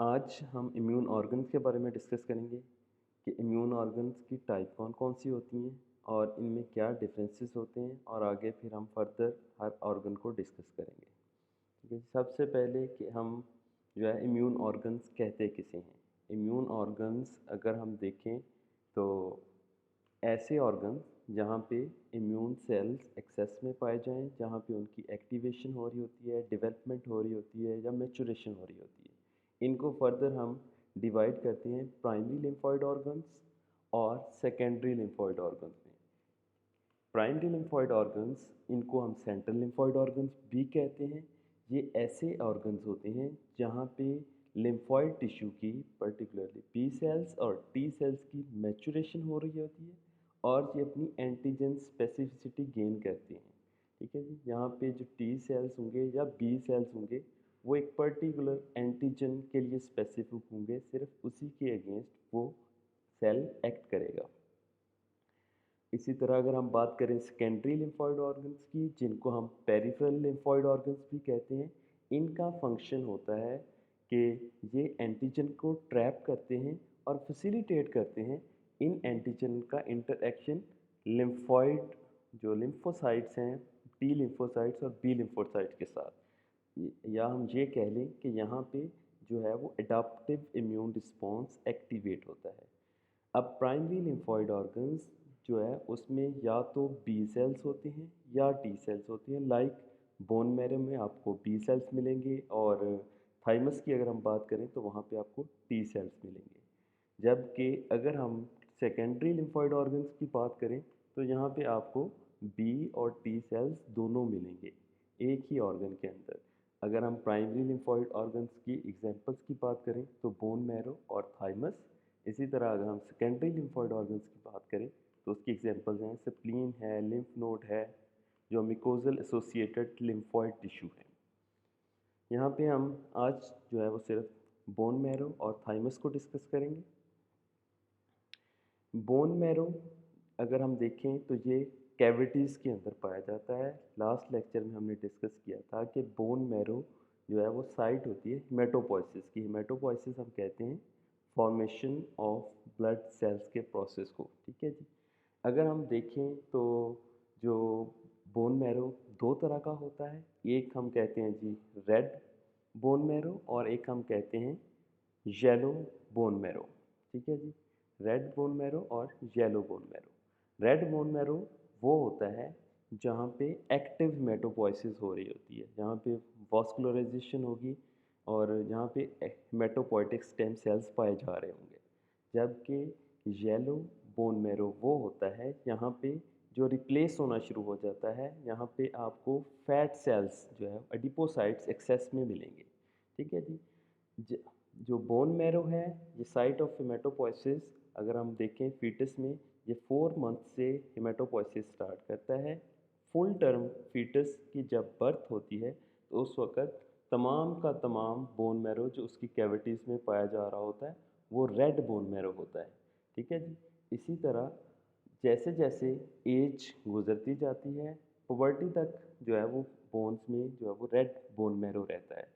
आज हम immune organs के बारे में डिस्कस करेंगे कि इम्यून ऑर्गन्स की टाइप कौन कौन सी होती हैं और इनमें क्या डिफरेंसेस होते हैं, और आगे फिर हम फर्दर हर ऑर्गन को डिस्कस करेंगे। ठीक है, सबसे पहले कि हम जो है इम्यून ऑर्गन्स कहते किसे हैं। इम्यून ऑर्गन्स अगर हम देखें तो ऐसे ऑर्गन जहाँ पे इम्यून सेल्स एक्सेस में पाए जाएं, जहाँ पे उनकी एक्टिवेशन हो रही होती है, डेवलपमेंट हो रही होती है या मैचुरेशन हो रही होती है। इनको फर्दर हम डिवाइड करते हैं प्राइमरी लिम्फॉइड ऑर्गन्स और सेकेंडरी लिम्फॉइड ऑर्गन्स में। प्राइमरी लिम्फॉइड ऑर्गन्स, इनको हम सेंट्रल लिम्फॉइड ऑर्गन्स भी कहते हैं। ये ऐसे ऑर्गन्स होते हैं जहाँ पे लिम्फॉइड टिश्यू की, पर्टिकुलरली बी सेल्स और टी सेल्स की मैचुरेशन हो रही होती है और ये अपनी एंटीजन स्पेसिफिसिटी गेन करते हैं। ठीक है जी, यहाँ पे जो टी सेल्स होंगे या बी सेल्स होंगे वो एक पर्टिकुलर एंटीजन के लिए स्पेसिफिक होंगे, सिर्फ उसी के अगेंस्ट वो सेल एक्ट करेगा। इसी तरह अगर हम बात करें सेकेंडरी लिम्फॉइड ऑर्गन्स की, जिनको हम पेरिफेरल लिम्फॉइड ऑर्गन्स भी कहते हैं, इनका फंक्शन होता है कि ये एंटीजन को ट्रैप करते हैं और फैसिलिटेट करते हैं इन एंटीजन का इंटरएक्शन लिम्फॉइड, जो लिम्फोसाइट्स हैं, टी लिम्फोसाइट्स और बी लिम्फोसाइट्स के साथ। या हम ये कह लें कि यहाँ पे जो है वो एडाप्टिव इम्यून रिस्पॉन्स एक्टिवेट होता है। अब प्राइमरी लिम्फॉइड ऑर्गन्स जो है उसमें या तो बी सेल्स होते हैं या टी सेल्स होते हैं। लाइक बोन मैरो में आपको बी सेल्स मिलेंगे और थाइमस की अगर हम बात करें तो वहाँ पे आपको टी सेल्स मिलेंगे। जबकि अगर हम सेकेंडरी लिम्फॉइड ऑर्गन्स की बात करें तो यहाँ पे आपको बी और टी सेल्स दोनों मिलेंगे एक ही ऑर्गन के अंदर। अगर हम प्राइमरी लिम्फॉइड ऑर्गन्स की एग्जांपल्स की बात करें तो बोन मैरो और थाइमस। इसी तरह अगर हम सेकेंडरी लिम्फॉइड ऑर्गन्स की बात करें तो उसकी एग्जांपल्स हैं स्प्लीन है, लिम्फ नोड है, जो मिकोजल एसोसिएटेड लिम्फॉइड टिश्यू है। यहाँ पे हम आज जो है वो सिर्फ बोन मैरो और थाइमस को डिस्कस करेंगे। बोन मैरो अगर हम देखें तो ये कैविटीज़ के अंदर पाया जाता है। लास्ट लेक्चर में हमने डिस्कस किया था कि बोन मैरो जो है वो साइट होती है हेमेटोपोइसिस की। हेमेटोपोइसिस हम कहते हैं फॉर्मेशन ऑफ ब्लड सेल्स के प्रोसेस को। ठीक है जी, अगर हम देखें तो जो बोन मैरो दो तरह का होता है। एक हम कहते हैं जी रेड बोन मैरो और एक हम कहते हैं येलो बोन मैरो। ठीक है जी, रेड बोन मैरो और yellow bone marrow. Red bone marrow वो होता है जहाँ पे एक्टिव मेटोपोइसिस हो रही होती है, जहाँ पे वॉस्कुलराइजेशन होगी और जहाँ पे मेटोपोइटिक स्टेम सेल्स पाए जा रहे होंगे। जबकि येलो बोन मैरो वो होता है यहाँ पे जो रिप्लेस होना शुरू हो जाता है, यहाँ पे आपको फैट सेल्स जो है एडिपोसाइट्स एक्सेस में मिलेंगे। ठीक है जी, जो बोन मैरो है ये साइट ऑफ हेमेटोपोइसिस। अगर हम देखें फीटस में ये 4 मंथ से हेमेटोपोइसिस स्टार्ट करता है। फुल टर्म फीटस की जब बर्थ होती है तो उस वक़्त तमाम का तमाम बोन मैरो जो उसकी कैविटीज़ में पाया जा रहा होता है वो रेड बोन मैरो होता है। ठीक है जी, इसी तरह जैसे जैसे एज गुजरती जाती है, पुबर्टी तक जो है वो बोन्स में जो है वो रेड बोन मैरो रहता है।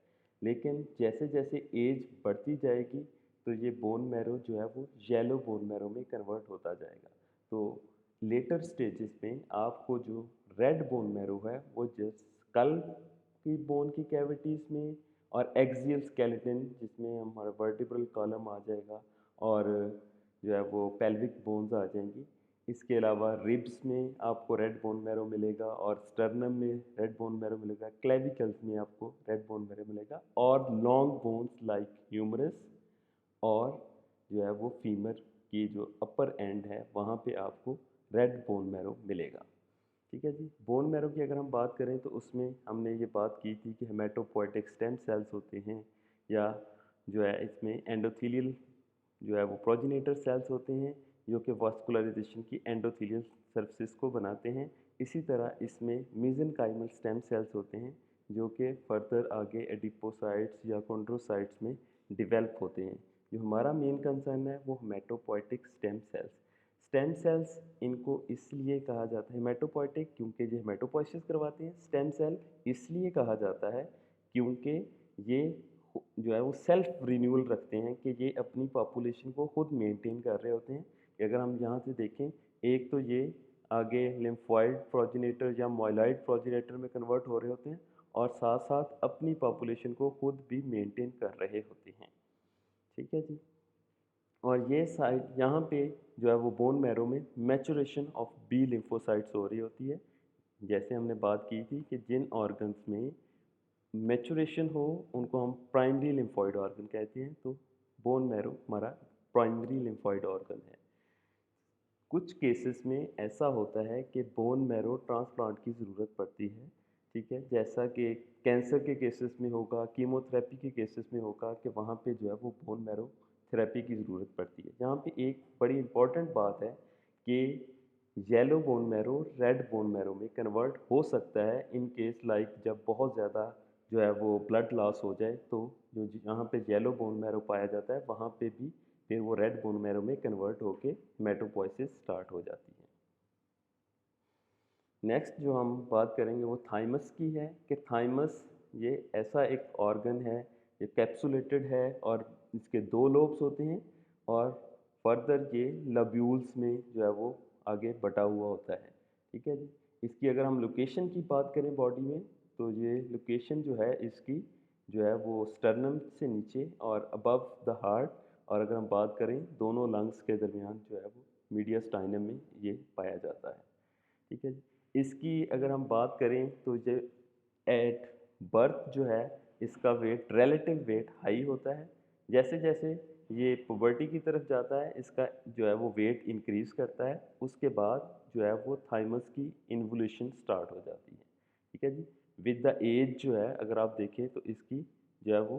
लेकिन जैसे जैसे एज बढ़ती जाएगी तो ये बोन मैरो जो है वो येलो बोन मैरो में कन्वर्ट होता जाएगा। तो लेटर स्टेजेस में आपको जो रेड बोन मैरो है वो जस्ट स्कल की बोन की कैविटीज़ में और एक्सियल स्केलेटन जिसमें हमारा वर्टिब्रल कॉलम आ जाएगा और जो है वो पेल्विक बोन्स आ जाएंगी। इसके अलावा रिब्स में आपको रेड बोन मैरो मिलेगा और स्टर्नम में रेड बोन मैरो मिलेगा, क्लेविकल्स में आपको रेड बोन मैरो मिलेगा और लॉन्ग बोन्स लाइक ह्यूमरस और जो है वो फीमर की जो अपर एंड है वहाँ पे आपको रेड बोन मैरो मिलेगा। ठीक है जी, बोन मैरो की अगर हम बात करें तो उसमें हमने ये बात की थी कि हेमेटोपोइटिक स्टेम सेल्स होते हैं या जो है इसमें एंडोथीलियल जो है वो प्रोजेनेटर सेल्स होते हैं जो कि वास्कुलराइजेशन की एंडोथीलियल सर्फेसिस को बनाते हैं। इसी तरह इसमें मेसेनकाइमल स्टेम सेल्स होते हैं जो कि फर्दर आगे एडिपोसाइट्स या कॉन्ड्रोसाइट्स में डिवेल्प होते हैं। जो हमारा मेन कंसर्न है वो haematopoietic stem cells. Stem cells इनको इसलिए कहा जाता है हेमेटोपोइटिक क्योंकि ये हेमेटोपोइसिस करवाते हैं। स्टेम सेल इसलिए कहा जाता है क्योंकि ये जो है वो सेल्फ रिन्यूअल रखते हैं कि ये अपनी पॉपुलेशन को खुद मेंटेन कर रहे होते हैं। कि अगर हम यहाँ से देखें, एक तो ये आगे लिम्फोइड प्रोजेनेटर या माइलॉइड प्रोजेनेटर में कन्वर्ट हो रहे होते हैं और साथ साथ अपनी पॉपुलेशन को खुद भी मेंटेन कर रहे होते हैं। ठीक है जी। और ये साइट यहाँ पे जो है वो बोन मैरो में मैचुरेशन ऑफ बी लिम्फोसाइट्स हो रही होती है। जैसे हमने बात की थी कि जिन ऑर्गन्स में मैचुरेशन हो उनको हम प्राइमरी लिम्फॉइड ऑर्गन कहते हैं। तो बोन मैरो हमारा प्राइमरी लिम्फॉइड ऑर्गन है। कुछ केसेस में ऐसा होता है कि बोन मैरो ट्रांसप्लांट की ज़रूरत पड़ती है। ठीक है, जैसा कि कैंसर के केसेस में होगा, कीमोथेरेपी के केसेस में होगा कि वहाँ पे जो है वो बोन मैरो थेरेपी की ज़रूरत पड़ती है। यहाँ पे एक बड़ी इंपॉर्टेंट बात है कि yellow bone marrow red bone marrow में कन्वर्ट हो सकता है इन केस लाइक जब बहुत ज़्यादा जो है वो ब्लड लॉस हो जाए, तो जो यहाँ पे येलो बोन मैरो पाया जाता है वहाँ पे भी फिर वो रेड बोन मैरो में कन्वर्ट होके मेटोपोइसिस स्टार्ट हो जाती है। नेक्स्ट जो हम बात करेंगे वो थाइमस की है कि थाइमस ये ऐसा एक ऑर्गन है, ये कैप्सुलेटेड है और इसके दो लोब्स होते हैं और फर्दर ये लब्यूल्स में जो है वो आगे बटा हुआ होता है। ठीक है जी। इसकी अगर हम लोकेशन की बात करें बॉडी में, तो ये लोकेशन जो है इसकी जो है वो स्टर्नम से नीचे और अबव द हार्ट, और अगर हम बात करें दोनों लंग्स के दरमियान जो है वो मीडियस्टाइनम में ये पाया जाता है। ठीक है जी। इसकी अगर हम बात करें तो ये एट बर्थ जो है इसका वेट रिलेटिव वेट हाई होता है। जैसे जैसे ये पुबर्टी की तरफ जाता है इसका जो है वो वेट इंक्रीज करता है। उसके बाद जो है वो थाइमस की इन्वोल्यूशन स्टार्ट हो जाती है। ठीक है जी। विद द एज जो है अगर आप देखें तो इसकी जो है वो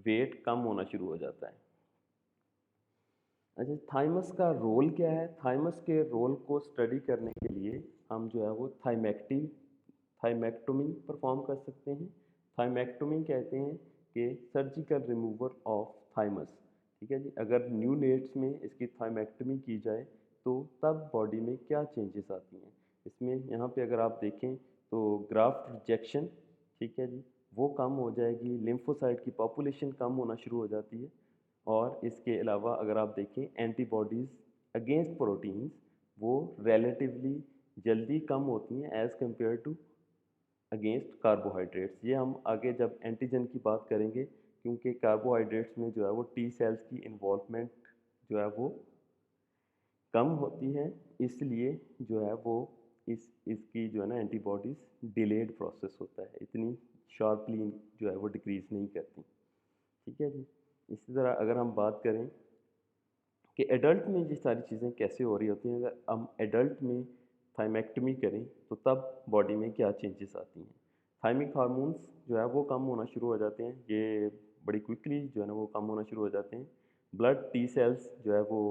वेट कम होना शुरू हो जाता है। अच्छा, थाइमस का रोल क्या है? थाइमस के रोल को स्टडी करने के लिए हम जो है वो थाइमेक्टोमी परफॉर्म कर सकते हैं। थाइमेक्टोमी कहते हैं कि सर्जिकल रिमूवर ऑफ थाइमस। ठीक है जी। अगर न्यू नेट्स में इसकी थाइमेक्टोमी की जाए तो तब बॉडी में क्या चेंजेस आती हैं? इसमें यहाँ पे अगर आप देखें तो ग्राफ्ट रिजेक्शन, ठीक है जी, वो कम हो जाएगी, लिम्फोसाइट की पॉपुलेशन कम होना शुरू हो जाती है। और इसके अलावा अगर आप देखें एंटीबॉडीज़ अगेंस्ट प्रोटीन्स वो रिलेटिवली जल्दी कम होती हैं as compare to against carbohydrates. ये हम आगे जब एंटीजन की बात करेंगे, क्योंकि कार्बोहाइड्रेट्स में जो है वो टी सेल्स की इन्वॉल्वमेंट जो है वो कम होती है, इसलिए जो है वो इसकी जो है ना एंटीबॉडीज़ डिलेड प्रोसेस होता है, इतनी शार्पली जो है वो डिक्रीज़ नहीं करती। ठीक है जी। इसी तरह अगर हम बात करें कि एडल्ट में ये सारी चीज़ें कैसे हो रही होती हैं, अगर हम एडल्ट में थाइमेक्टमी करें तो तब बॉडी में क्या चेंजेस आती हैं? थाइमिक हार्मोन्स जो है वो कम होना शुरू हो जाते हैं, ये बड़ी क्विकली जो है ना वो कम होना शुरू हो जाते हैं। ब्लड टी सेल्स जो है वो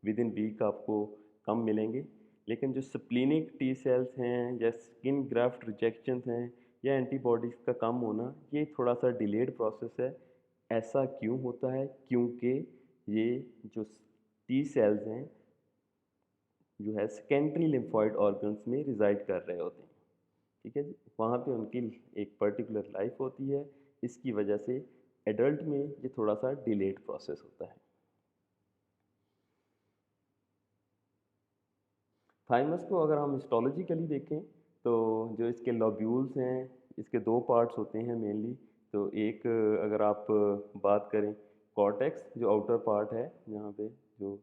विद इन वीक आपको कम मिलेंगे, लेकिन जो स्प्लीनिक टी सेल्स हैं या स्किन ग्राफ्ट रिजेक्शंस हैं या एंटीबॉडीज़ का कम होना, ये थोड़ा सा डिलेड प्रोसेस है। ऐसा क्यों होता है? क्योंकि ये जो टी सेल्स हैं जो है सेकेंडरी लिम्फॉइड ऑर्गन्स में रिजाइड कर रहे होते हैं। ठीक है जी। वहाँ पे उनकी एक पर्टिकुलर लाइफ होती है, इसकी वजह से एडल्ट में ये थोड़ा सा डिलेड प्रोसेस होता है। थाइमस को अगर हम हिस्टोलॉजिकली देखें तो जो इसके लॉब्यूल्स हैं इसके दो पार्ट्स होते हैं मेनली। तो एक अगर आप बात करें कॉर्टेक्स जो आउटर पार्ट है, यहाँ पे जो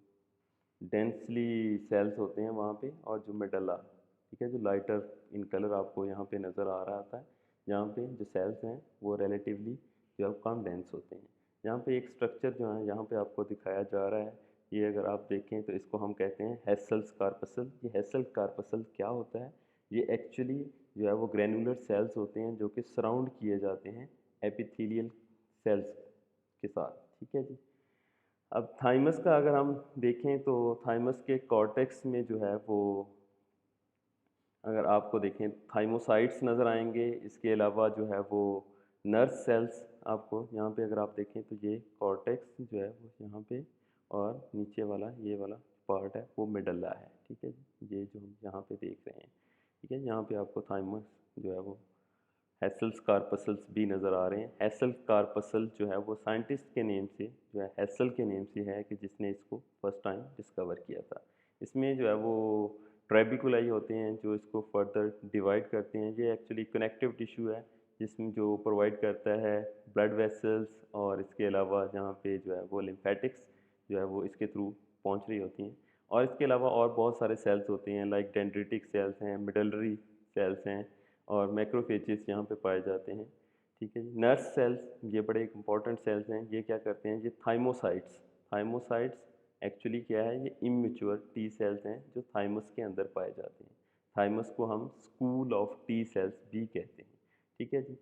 डेंसली सेल्स होते हैं वहाँ पे, और जो मेडल्ला, ठीक है, जो लाइटर इन कलर आपको यहाँ पे नज़र आ रहा था, यहाँ पे जो सेल्स हैं वो रिलेटिवली जो है कम डेंस होते हैं। यहाँ पे एक स्ट्रक्चर जो है यहाँ पे आपको दिखाया जा रहा है, ये अगर आप देखें तो इसको हम कहते हैं हेसल्स कार्पसल। ये हेसल कार्पसल क्या होता है? ये एक्चुअली जो है वो ग्रेनुलर सेल्स होते हैं जो कि सराउंड किए जाते हैं एपिथेलियल सेल्स के साथ। ठीक है जी। अब थाइमस का अगर हम देखें तो थाइमस के कॉर्टेक्स में जो है वो अगर आपको देखें थाइमोसाइट्स नज़र आएंगे। इसके अलावा जो है वो नर्व सेल्स आपको यहाँ पे अगर आप देखें तो ये कॉर्टेक्स जो है वो यहाँ पे, और नीचे वाला ये वाला पार्ट है वो मेडल्ला है। ठीक है, ये जो हम यहाँ पे देख रहे हैं। ठीक है, यहाँ पे आपको थाइमस जो है वो हेसल्स कार्पसल्स भी नज़र आ रहे हैं। हेसल कार्पसल जो है वो साइंटिस्ट के नेम से, जो है हेसल के नेम से है, कि जिसने इसको फर्स्ट टाइम डिस्कवर किया था। इसमें जो है वो ट्रेबिकुलाई होते हैं जो इसको फर्दर डिवाइड करते हैं। ये एक्चुअली कनेक्टिव टिश्यू है जिसमें जो प्रोवाइड करता है ब्लड वेसल्स, और इसके अलावा जहाँ पे जो है वो लिम्फेटिक्स जो है वो इसके थ्रू पहुँच रही होती हैं। और इसके अलावा और बहुत सारे सेल्स होते हैं, लाइक डेंड्रिटिक सेल्स हैं, मिडलरी सेल्स हैं, और मैक्रोफेजेस यहाँ पे पाए जाते हैं। ठीक है जी। नर्स सेल्स, ये बड़े इंपॉर्टेंट सेल्स हैं। ये क्या करते हैं, ये थाइमोसाइट्स एक्चुअली क्या है, ये इमेच्योर टी सेल्स हैं जो थाइमस के अंदर पाए जाते हैं। थाइमस को हम स्कूल ऑफ टी सेल्स भी कहते हैं। ठीक है जी।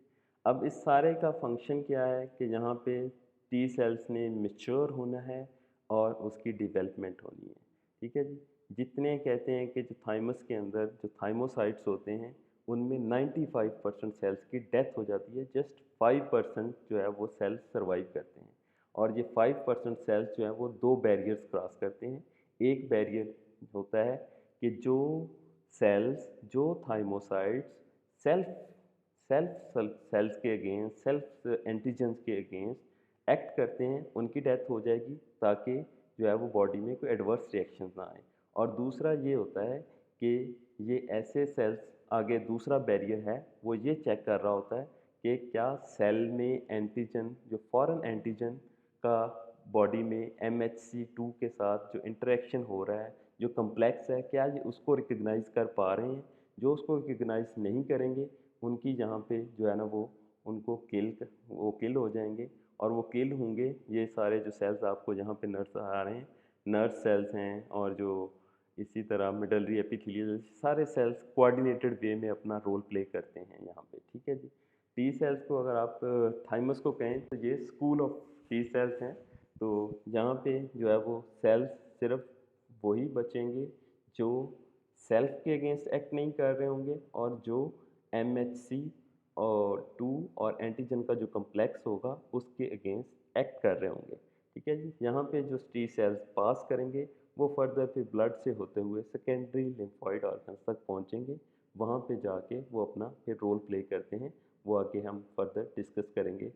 अब इस सारे का फंक्शन क्या है कि यहाँ पे टी सेल्स ने मेच्योर होना है और उसकी डेवलपमेंट होनी है। ठीक है जी। जितने कहते हैं कि जो थाइमस के अंदर जो थाइमोसाइट्स होते हैं उनमें 95% सेल्स की डेथ हो जाती है, जस्ट 5% जो है वो सेल्स सर्वाइव करते हैं। और ये 5% सेल्स जो है वो दो बैरियर्स क्रॉस करते हैं। एक बैरियर होता है कि जो सेल्स, जो थाइमोसाइट्स सेल्फ सेल्फ सेल्स के अगेंस्ट, सेल्फ एंटीजेंस के अगेंस्ट एक्ट करते हैं, उनकी डेथ हो जाएगी, ताकि जो है वो बॉडी में कोई एडवर्स रिएक्शन ना आए। और दूसरा ये होता है कि ये ऐसे सेल्स, आगे दूसरा बैरियर है वो ये चेक कर रहा होता है कि क्या सेल में एंटीजन, जो फॉरेन एंटीजन का बॉडी में MHC2 के साथ जो इंटरेक्शन हो रहा है, जो कम्प्लेक्स है, क्या ये उसको रिकग्नाइज कर पा रहे हैं। जो उसको रिकग्नाइज नहीं करेंगे उनकी यहाँ पे जो है ना वो उनको वो किल हो जाएंगे। और वो किल होंगे, ये सारे जो सेल्स आपको यहाँ पे नर्स आ रहे हैं, नर्स सेल्स हैं, और जो इसी तरह मिडलरी एपिथेलियल, सारे सेल्स कोऑर्डिनेटेड वे में अपना रोल प्ले करते हैं यहाँ पे। ठीक है जी। टी सेल्स को अगर आप थाइमस को कहें तो ये स्कूल ऑफ टी सेल्स हैं। तो यहाँ पे जो है वो सेल्स सिर्फ वही बचेंगे जो सेल्फ के अगेंस्ट एक्ट नहीं कर रहे होंगे, और जो MHC और 2 और एंटीजन का जो कम्प्लेक्स होगा उसके अगेंस्ट एक्ट कर रहे होंगे। ठीक है जी। यहाँ पे जो टी सेल्स पास करेंगे वो फर्दर फिर ब्लड से होते हुए सेकेंडरी लिम्फॉइड ऑर्गन्स तक पहुँचेंगे। वहाँ पे जाके वो अपना फिर रोल प्ले करते हैं। वो आगे हम फर्दर डिस्कस करेंगे